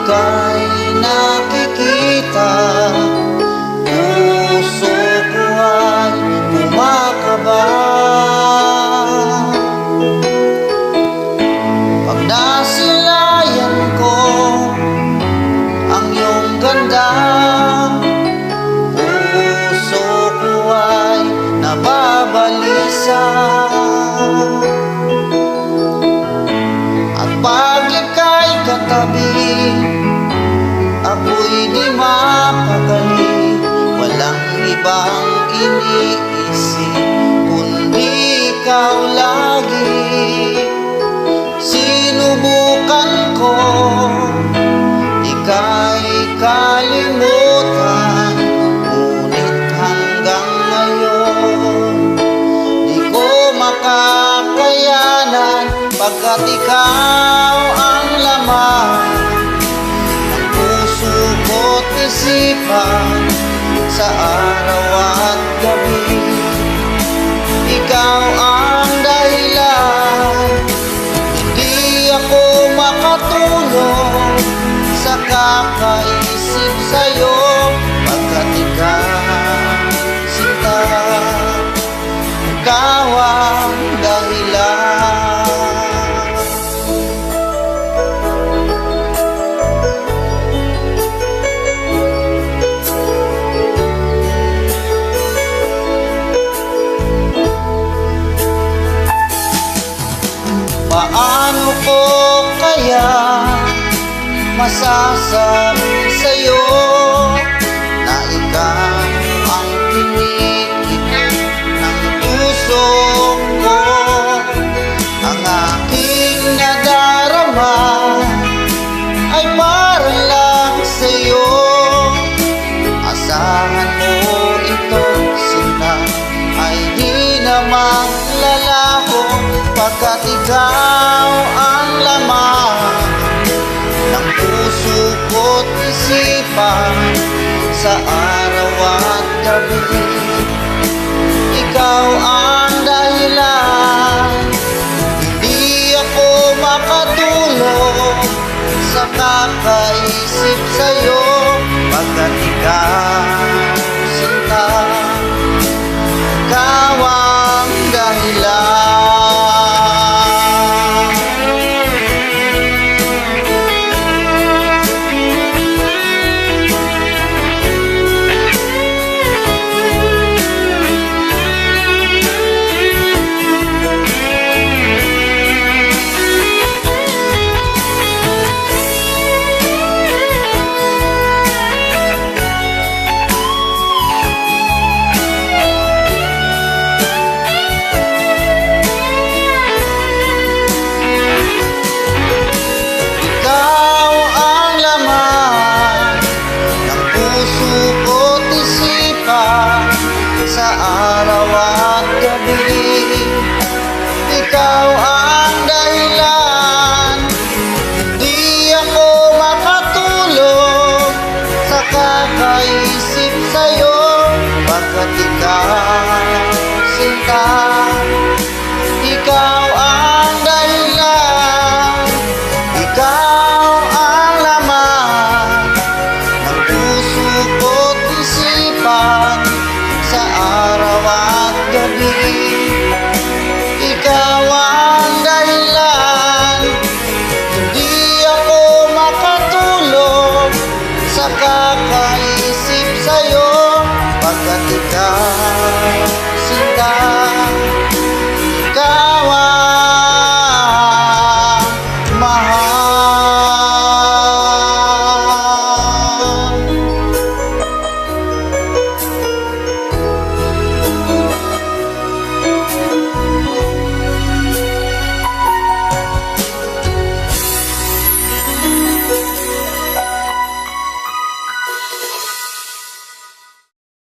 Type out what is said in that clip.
ika'y nakikita, puso ko ay kumakaba. Pag nasilayan ko ang iyong ganda, puso ko ay nababalisa. At pag ika'y katabi, ako'y di mapakali. Walang ibang iniisip kundi ikaw lagi. Sinubukan ko ika'y kalimutan, ngunit hanggang ngayon di ko makakayanan, pagkat ikaw ang laman ng puso ko't isipan sa araw at gabi. Ikaw ang dahilan, hindi ako makatulog sa kakaisip sa'yo, pagkat ikaw sinta, ikaw ang dahilan. Paano ko kaya masasabi sa'yo na ikaw ang tinitignan ng puso ko? Ang aking nadarama ay para lang sa'yo. Asahan mo ito, sila ay di namang lalaho, pagkat ikaw ang laman ng puso ko't isipan sa araw at gabi. Ikaw ang dahilan, hindi ako makatulog sa kakaisip sa'yo, pagkat ikaw